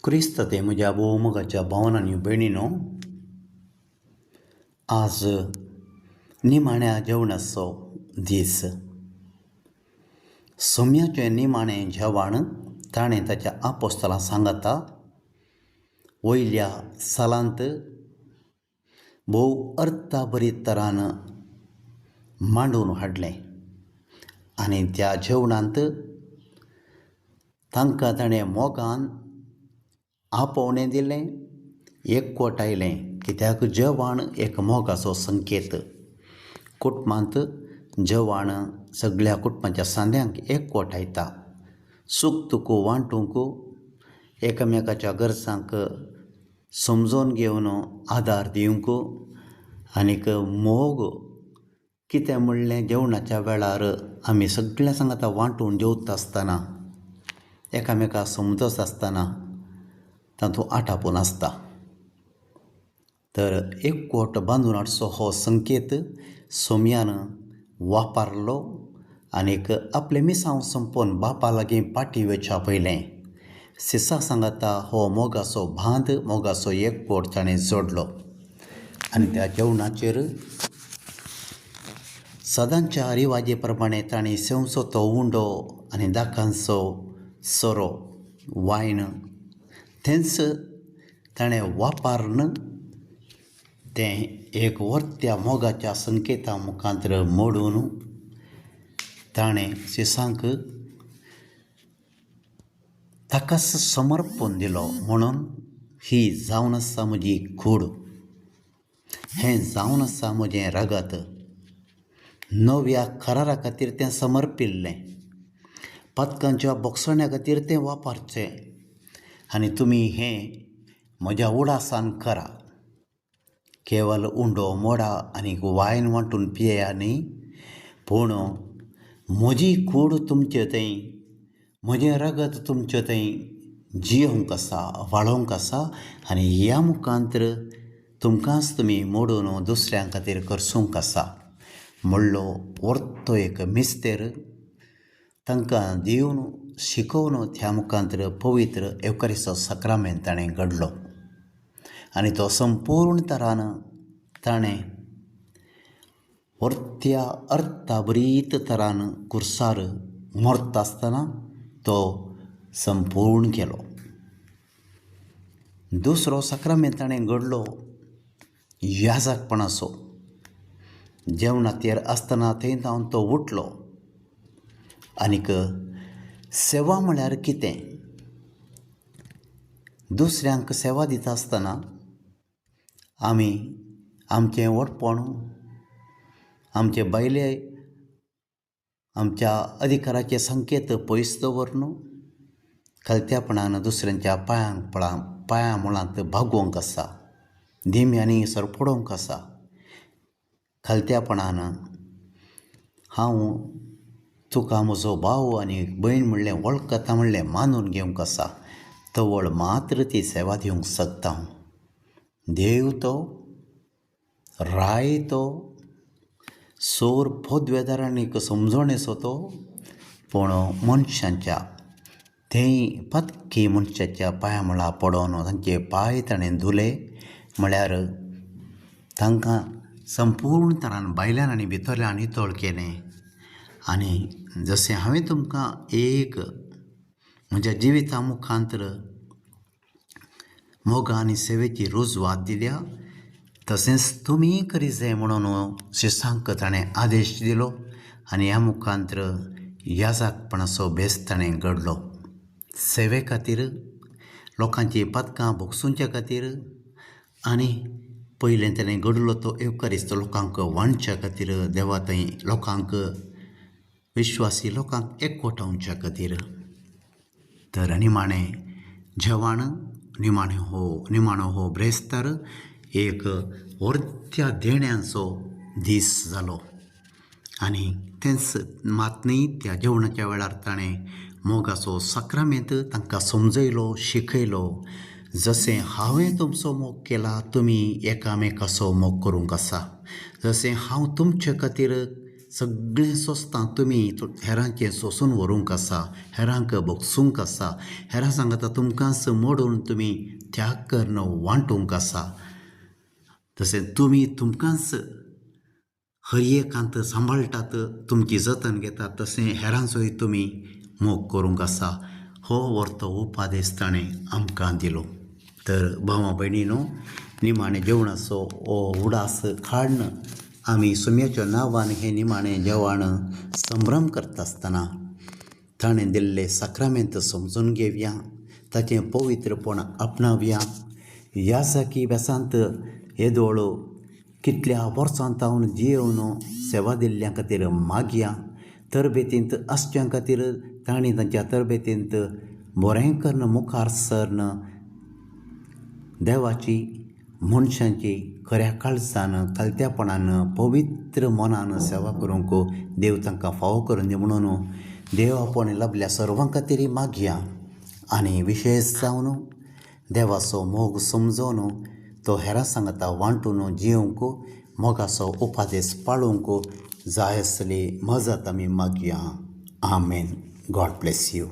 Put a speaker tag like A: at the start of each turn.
A: क्रिस्त ते म्हज्या भोवमोगाच्या भावांनो आनी भयणींनो, आज निमाण्या जेवणाचो दीस. सोम्याचें निमाणें जेवण ताणें ताच्या आपोस्तलांक सांगता वयल्या सालांत भोव अर्थाबरी तरान मांडून हाडलें आनी त्या जेवणांत तांकां ताणें मोगान आपोवणें दिलें, एकवटायलें. कित्याक जेवण एक मोगाचो संकेत. कुटुंबांत जेवण सगळ्या कुटुंबाच्या सांद्यांक एकवटायता. सूख दूख वांटूंक, एकामेकाच्या गरजांक समजोवन घेवन आदार दिवंक आनीक मोग कितें म्हणलें जेवणाच्या वेळार आमी सगळ्या सांगाता वांटून जेवता आसतना, एकामेकाक समजत आसतना तातूंत आटापून आसता. तर एकवट बांदून हाडचो हो संकेत सोम्यान वापरलो आनीक आपलें मिसांव संपोवन बापा लागीं पाटी वयच्या पयलें सिसा सांगता हो मोगाचो बांद, मोगाचो एकवट ताणें जोडलो. आनी त्या जेवणाचेर सदांच्या रिवाजे प्रमाणें ताणें सेवचो तो उंडो आनी दाकांचो सोरो वायन थंयच ताणें वापरन तें एक वर्त्या मोगाच्या संकेता मुखांत्र मोडून ताणें सिसांक ताकाच समर्पण दिलो. म्हणून ही जावन आसा म्हजी कूड, हें जावन आसा म्हजें रगत. नव्या करारा खातीर तें समर्पिल्लें, पदकांच्या बोगसण्या खातीर तें वापरचें आनी तुमी हें म्हज्या उडासान करा. केवल उंडो मोडा आनी वायन वांटून पियेया न्ही, पूण म्हजी कूड तुमचे थंय, म्हजें रगत तुमचे थंय जियोंक आसा, वाळोवंक आसा आनी ह्या मुखांत्र तुमकांच तुमी मोडून दुसऱ्यां खातीर करसूंक आसा म्हणलो व्हरतो एक मिस्तेर तांकां दिवन शिकोवन त्या मुखांत्र पवित्र एवकारिस्ताचो सक्रामेंत ताणें घडलो. आनी तो संपूर्ण तरान ताणें वर्त्या अर्थाबरीत तरान कुर्सार मरता आसतना तो संपूर्ण केलो. दुसरो सक्रामेंत ताणें घडलो याजकपणाचो. जेवणाचेर आसतना थंय जावन तो उठलो आनीक सेवा म्हळ्यार कितें? दुसऱ्यांक सेवा दिता आसतना आमी आमचें वटपण, आमचे बायले, आमच्या अधिकाराचे संकेत पयस दवरून खालत्यापणान दुसऱ्यांच्या पांयां मुळांत भागोवंक आसा, धिम्यांनी सरपडोवंक आसा. खालत्यापणान हांव तुका म्हजो भाव आनी भयण म्हणलें वळखता म्हणलें मानून घेवंक आसा. तवळ मात्र ती सेवा दिवंक शकता हांव. देव तो, राय तो, सोर पोद्वेदारांनीक समजोणेचो तो, पूण मनशांच्या थंय पत्की मनशाच्या पांयां मुळां पडोन तांचे पांय ताणें धुले म्हळ्यार तांकां संपूर्ण तरान भायल्यान आनी भितरल्यान नितळ केलें. आनी जशें हांवें तुमकां एक म्हज्या जिविता मुखांत्र मोगा आनी सेवेची रुजवात दिल्या, तशेंच तुमी करी जाय म्हणून शिसांक ताणें आदेश दिलो. आनी ह्या मुखांत्र याजकपणाचो भेस ताणें घडलो. सेवे खातीर, लोकांची पदकां भोगसूंच्या खातीर आनी पयलें ताणें घडलो तो एवकारिस्त लोकांक वांटच्या खातीर, देवा थंय लोकांक, विश्वासी लोकांक एकवटावच्या खातीर. तर निमाणें जेवण, निमाणो हो ब्रेस्तार एक वर्त्या देण्यांचो दीस जालो. आनी तेंच मात न्ही, त्या जेवणाच्या वेळार ताणें मोगाचो सक्रामेंत तांकां समजयलो, शिकयलो. जशें हांवें तुमचो मोग केला, तुमी एकामेकाचो मोग करूंक आसा. जशें हांव तुमचे खातीर सगळें सोंसता तुमी हेरांचें सोंसून व्हरूंक आसा, हेरांक भोगसूंक आसा, हेरां सांगता तुमकांच मोडून तुमी त्याग करून वांटूंक आसा. तशें तुमी तुमकांच हर एकांत सांबाळटात, तुमची जतन घेतात, तशें हेरांचोय तुमी मोग करूंक आसा. हो व्हरतो उपादेश ताणें आमकां दिलो. तर भावां भयणीनो, निमाणें जेवणाचो हो उडास काडन आमी सुम्याच्या नांवान हें निमाणें जेवण संभ्रम करता आसतना ताणें दिल्लें साक्रामेंत समजून घेवया, ताचें पवित्रपण आपणावया. ह्या साकी बेसांत येदोळ कितल्या वर्सां तावन जियेवन सेवा दिल्ल्या खातीर मागया. तरबेतींत आसच्या खातीर तांणी तांच्या तरबेतींत बरें करून मुखार सरन देवाची, मनशांची खऱ्या काळजान, कालत्यापणान, पवित्र मनान सेवा करूंक देव तांकां फावो करून दी म्हणून देव आपण लाभल्या सर्वां खातीर मागया. आनी विशेश जावन देवाचो मोग समजोवन तो हेरां सांगता वांटून जियोंक मोगाचो उपादेश पाळूंक जाय आसली मजत आमी मागया. आमेन. God bless you.